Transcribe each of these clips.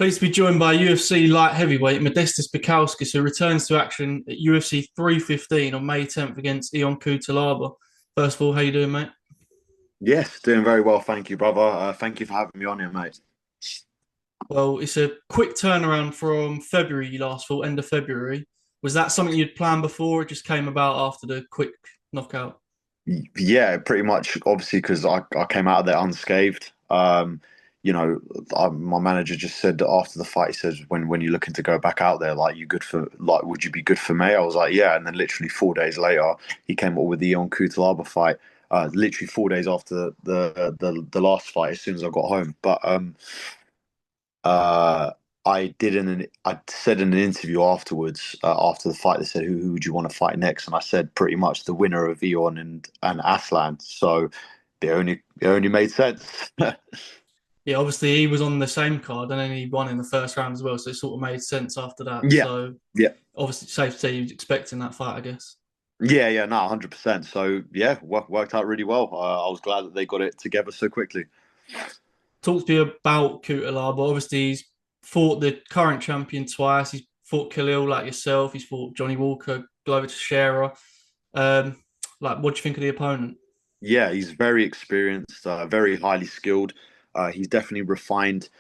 Pleased to be joined by UFC light heavyweight Modestas Bukauskas, who returns to action at UFC 315 on May 10th against Ion Cutelaba. First of all, how you doing, mate? Yes, doing very well, thank you, brother. Thank you for having me on here, mate. Well, it's a quick turnaround from February you last fought, end of February. Was that something you'd planned before? Or it just came about after the quick knockout? Yeah, pretty much. Obviously, because I came out of there unscathed. You know, my manager just said that after the fight, he says, when you're looking to go back out there, like, you good for, like, would you be good for me? I was like, yeah. And then literally 4 days later, he came up with the Ion Cutelaba fight. Literally 4 days after the last fight, as soon as I got home. But Uh, I said in an interview afterwards, after the fight, they said, who would you want to fight next? And I said pretty much the winner of Ion and Aslan. So it only made sense. Yeah, obviously he was on the same card and then he won in the first round as well, so it sort of made sense after that. Yeah, So yeah, obviously safe to say he was expecting that fight, I guess. yeah, no, 100%. So yeah, worked out really well. I was glad that they got it together so quickly. Talk to me about Cutelaba. Obviously, he's fought the current champion twice. He's fought Khalil like yourself. He's fought Johnny Walker, Glover Teixeira. Um, what do you think of the opponent? Yeah, he's very experienced, very highly skilled. He's definitely refined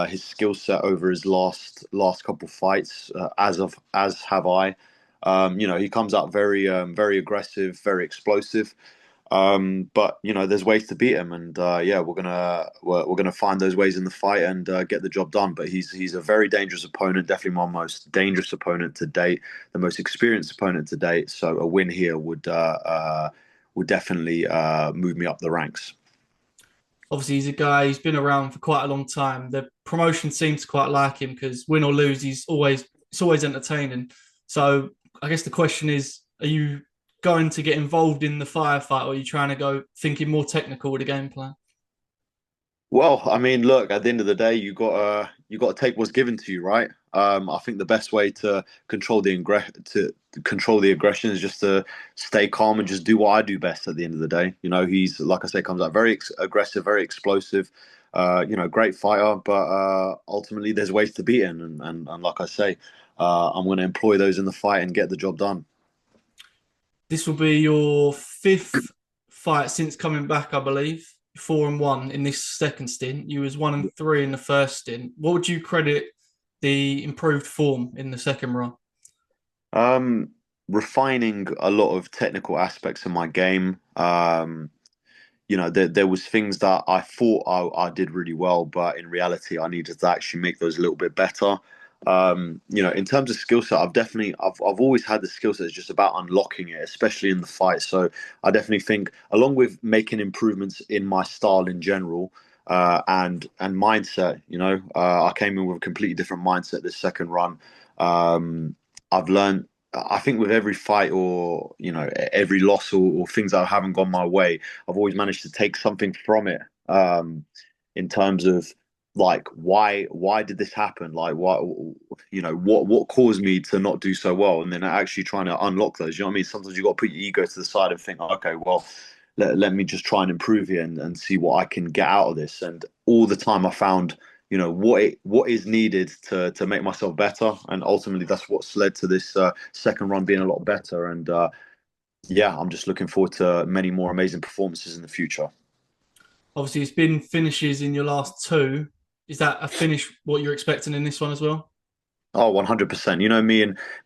his skill set over his last couple fights, as have I. He comes out very aggressive, very explosive. But there's ways to beat him, and yeah, we're gonna find those ways in the fight and get the job done. But he's a very dangerous opponent, definitely my most dangerous opponent to date, the most experienced opponent to date. So a win here would definitely move me up the ranks. Obviously, he's a guy who's been around for quite a long time. The promotion seems to quite like him because win or lose, it's always entertaining. So I guess the question is, are you going to get involved in the firefight, or are you trying to go thinking more technical with the game plan? Well, I mean, look, at the end of the day, you got to take what's given to you, right? I think the best way to control the aggression is just to stay calm and just do what I do best. At the end of the day, he's, like I say, comes out very aggressive, very explosive. Great fighter, but ultimately there's ways to beat him, and like I say, I'm going to employ those in the fight and get the job done. This will be your fifth fight since coming back, I believe. 4-1 in this second stint. You was 1-3 in the first stint. What would you credit the improved form in the second run? Um, Refining a lot of technical aspects of my game. There was things that I thought I did really well, but in reality, I needed to actually make those a little bit better. In terms of skill set, I've always had the skill set. It's just about unlocking it, especially in the fight. So I definitely think, along with making improvements in my style in general, and mindset, I came in with a completely different mindset this second run. I've learned. I think with every fight, or every loss, or things that haven't gone my way, I've always managed to take something from it. In terms of, like, why did this happen? Like, what caused me to not do so well? And then actually trying to unlock those. You know what I mean? Sometimes you got to put your ego to the side and think, okay, well, let me just try and improve here and see what I can get out of this. And all the time I found, what is needed to make myself better, and ultimately that's what's led to this second run being a lot better. And yeah, I'm just looking forward to many more amazing performances in the future. Obviously, it's been finishes in your last two. Is that a finish what you're expecting in this one as well? Oh, 100%.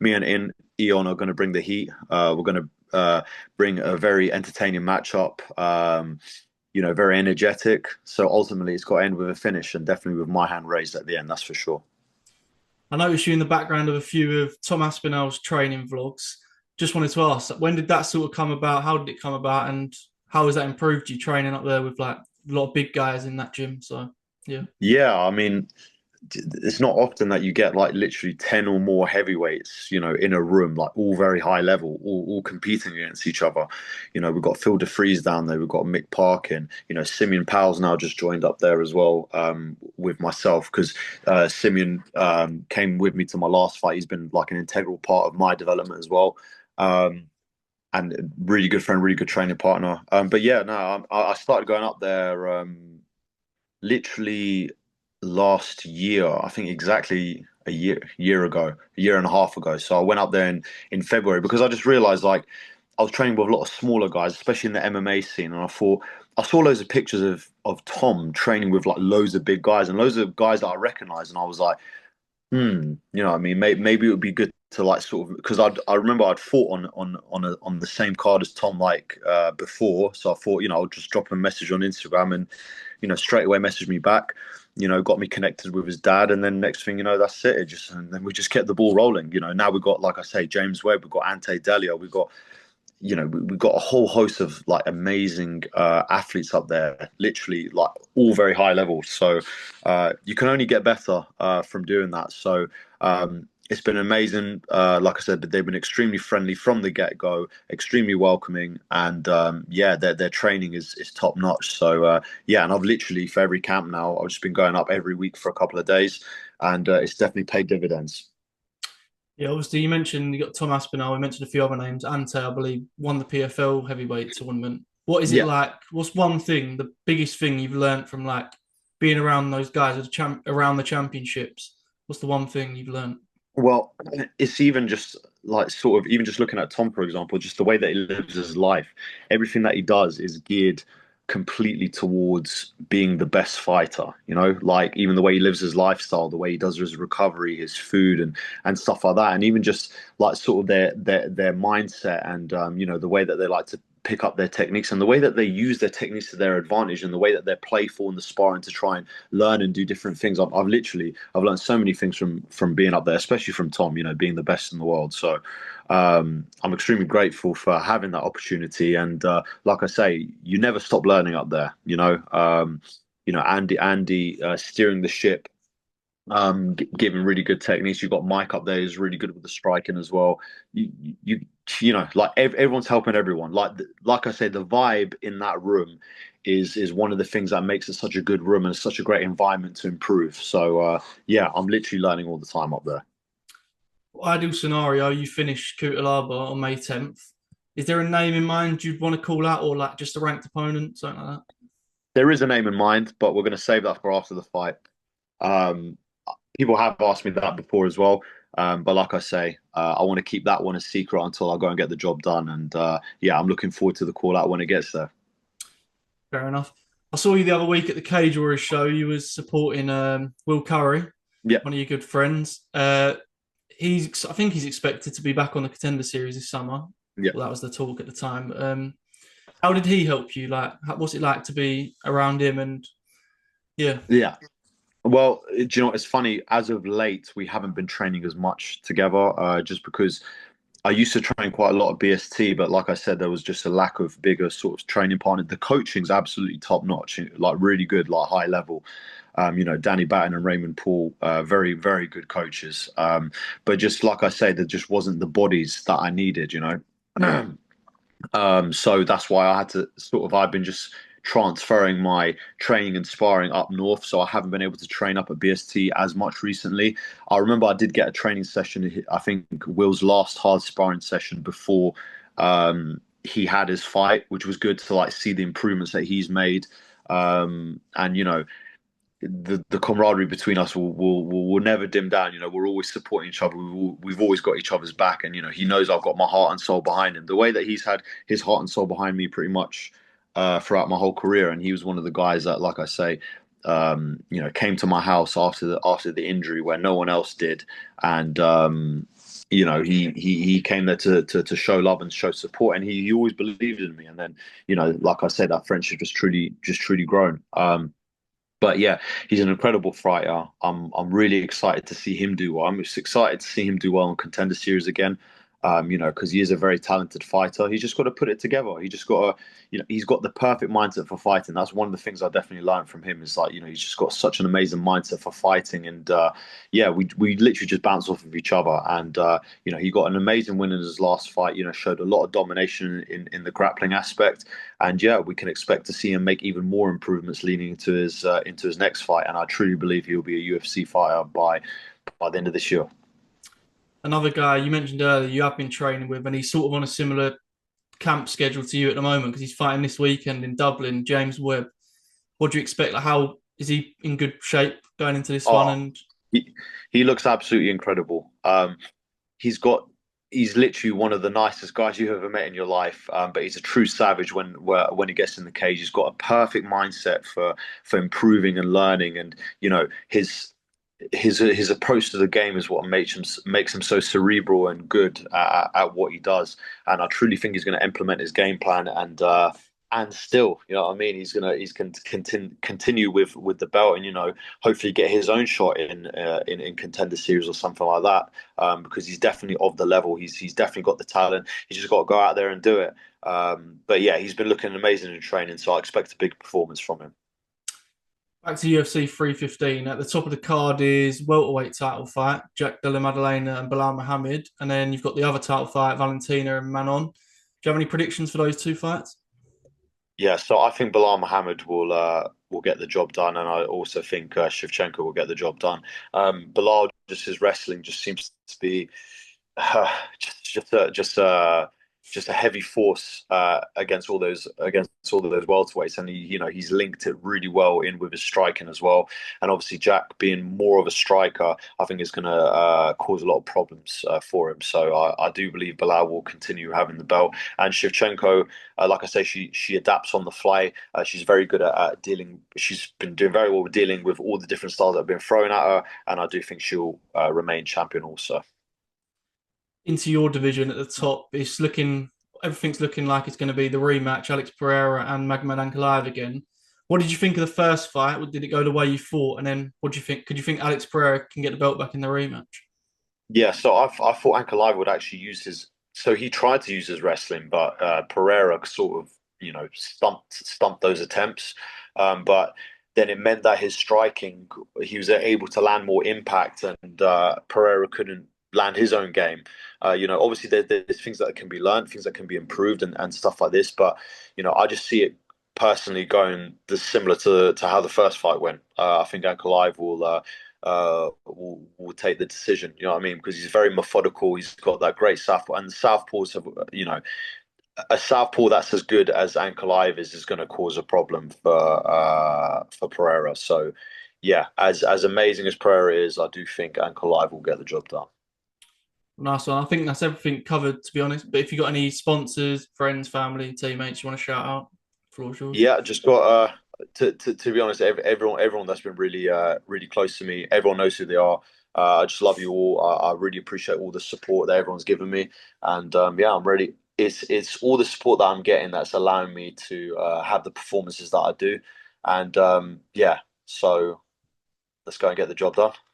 Me and in Eon are going to bring the heat. We're going to bring a very entertaining matchup. Very energetic. So ultimately, it's got to end with a finish, and definitely with my hand raised at the end. That's for sure. I noticed you in the background of a few of Tom Aspinall's training vlogs. Just wanted to ask, when did that sort of come about? How did it come about? And how has that improved you training up there with like a lot of big guys in that gym? So, yeah. Yeah, I mean, it's not often that you get like literally 10 or more heavyweights, in a room, like all very high level, all competing against each other. We've got Phil DeFries down there, we've got Mick Parkin, Simeon Powell's now just joined up there as well, with myself, because Simeon came with me to my last fight. He's been like an integral part of my development as well. And really good friend, really good training partner. But yeah, no, I started going up there literally. last year, I think exactly a year and a half ago. So I went up there in February because I just realized like I was training with a lot of smaller guys, especially in the MMA scene, and I thought I saw loads of pictures of Tom training with like loads of big guys and loads of guys that I recognized, and I was like, you know what I mean? Maybe it would be good to like sort of because I remember I'd fought on the same card as Tom like before, so I thought I'll just drop him a message on Instagram and straight away messaged me back. Got me connected with his dad, and then next thing you know, that's it. And then we just kept the ball rolling. Now we've got, like I say, James Webb, we've got Ante Della, we've got we've got a whole host of like amazing athletes up there, literally like all very high levels. So you can only get better from doing that. So it's been amazing. Like I said, they've been extremely friendly from the get go, extremely welcoming, and yeah, their training is top notch. So yeah, and I've literally for every camp now, I've just been going up every week for a couple of days, and it's definitely paid dividends. Yeah, obviously you mentioned you got Tom Aspinall. We mentioned a few other names. Ante, I believe, won the PFL heavyweight tournament. What is it Yeah. like? What's one thing, the biggest thing you've learned from like being around those guys around the championships? What's the one thing you've learned? Well, it's even just like sort of even just looking at Tom, for example, just the way that he lives his life. Everything that he does is geared completely towards being the best fighter, like even the way he lives his lifestyle, the way he does his recovery, his food and stuff like that. And even just like sort of their mindset and the way that they like to pick up their techniques and the way that they use their techniques to their advantage and the way that they're playful in the sparring to try and learn and do different things. I've learned so many things from being up there, especially from Tom. Being the best in the world. So I'm extremely grateful for having that opportunity. And like I say, you never stop learning up there. Andy steering the ship, giving really good techniques. You've got Mike up there who's really good with the striking as well. You like everyone's helping everyone. Like I said, the vibe in that room is one of the things that makes it such a good room and such a great environment to improve. So yeah, I'm literally learning all the time up there. Ideal scenario, you finish Cutelaba on May 10th. Is there a name in mind you'd want to call out or like just a ranked opponent, something like that? There is a name in mind, but we're going to save that for after the fight. Um, People have asked me that before as well. But like I say, I want to keep that one a secret until I go and get the job done. And yeah, I'm looking forward to the call out when it gets there. Fair enough. I saw you the other week at the Cage Warriors show. You was supporting Will Currie, Yeah, one of your good friends. I think he's expected to be back on the Contender Series this summer. yeah, Well, that was the talk at the time. How did he help you? Like, what's it like to be around him? And yeah, yeah. Well, do you know, it's funny. As of late, we haven't been training as much together, just because I used to train quite a lot of BST, but like I said, there was just a lack of bigger sort of training partner. The coaching's absolutely top notch, like really good, like high level. Danny Batten and Raymond Paul, very, very good coaches. But just like I say, there just wasn't the bodies that I needed. So that's why I've been just transferring my training and sparring up north. So I haven't been able to train up at BST as much recently. I remember I did get a training session, I think Will's last hard sparring session before he had his fight, which was good to like see the improvements that he's made. And the camaraderie between us will never dim down. We're always supporting each other. We've always got each other's back, and he knows I've got my heart and soul behind him. The way that he's had his heart and soul behind me pretty much throughout my whole career, and he was one of the guys that, like I say, came to my house after the injury where no one else did, and he came there to show love and show support, and he always believed in me. And then like I said, that friendship just truly grown. But yeah, he's an incredible fighter. I'm really excited to see him do well. I'm just excited to see him do well in Contender Series again. Because he is a very talented fighter. He's just got to put it together. He just got to, he's got the perfect mindset for fighting. That's one of the things I definitely learned from him. Is like, he's just got such an amazing mindset for fighting. And yeah, we literally just bounce off of each other. And he got an amazing win in his last fight. Showed a lot of domination in the grappling aspect. And yeah, we can expect to see him make even more improvements leading into his next fight. And I truly believe he'll be a UFC fighter by the end of this year. another guy you mentioned earlier, you have been training with, and he's sort of on a similar camp schedule to you at the moment because he's fighting this weekend in Dublin. James Webb. What do you expect? Like, how Is he in good shape going into this one? Oh, And he he looks absolutely incredible. He's got he's literally one of the nicest guys you've ever met in your life. But he's a true savage when he gets in the cage. He's got a perfect mindset for improving and learning, and his approach to the game is what makes him so cerebral and good at what he does. And I truly think he's going to implement his game plan and still, you know what I mean. Continue with the belt and hopefully get his own shot in contender series or something like that. Because he's definitely of the level. He's definitely got the talent. He's just got to go out there and do it. But yeah, he's been looking amazing in training, so I expect a big performance from him. back to UFC 315. At the top of the card is welterweight title fight, Jack Della Maddalena and Belal Muhammad. And then you've got the other title fight, Valentina and Manon. Do you have any predictions for those two fights? Yeah, so I think Belal Muhammad will get the job done, and I also think Shevchenko will get the job done. Belal, just his wrestling just seems to be uh, just a heavy force against all of those welterweights, and he's linked it really well in with his striking as well. And obviously Jack being more of a striker, I think is going to cause a lot of problems for him. So I do believe Belal will continue having the belt, and Shevchenko, like I say, she adapts on the fly. She's very good at dealing. She's been doing very well with dealing with all the different styles that have been thrown at her, and I do think she'll remain champion also. Into your division at the top, everything's looking like it's going to be the rematch, Alex Pereira and Magomed Ankalaev again. What did you think of the first fight? Did it go the way you thought? And then what do you think? Could you think Alex Pereira can get the belt back in the rematch? Yeah, so I thought Ankalaev would actually use his. So he tried to use his wrestling, but Pereira sort of, stumped those attempts. But then it meant that his striking, he was able to land more impact, and Pereira couldn't land his own game. Obviously there's things that can be learned, things that can be improved, and stuff like this. But I just see it personally going similar to how the first fight went. I think Ankalaev will take the decision. You know what I mean? Because he's very methodical. He's got that great southpaw, and the southpaws have, a southpaw that's as good as Ankalaev is going to cause a problem for Pereira. So, yeah, as amazing as Pereira is, I do think Ankalaev will get the job done. Nice one. I think that's everything covered, to be honest. But if you got any sponsors, friends, family, teammates you want to shout out, floor's yours. Yeah, just got to be honest, everyone that's been really close to me, everyone knows who they are. I just love you all. I really appreciate all the support that everyone's given me, and yeah, I'm ready. It's all the support that I'm getting that's allowing me to have the performances that I do, and yeah, so let's go and get the job done.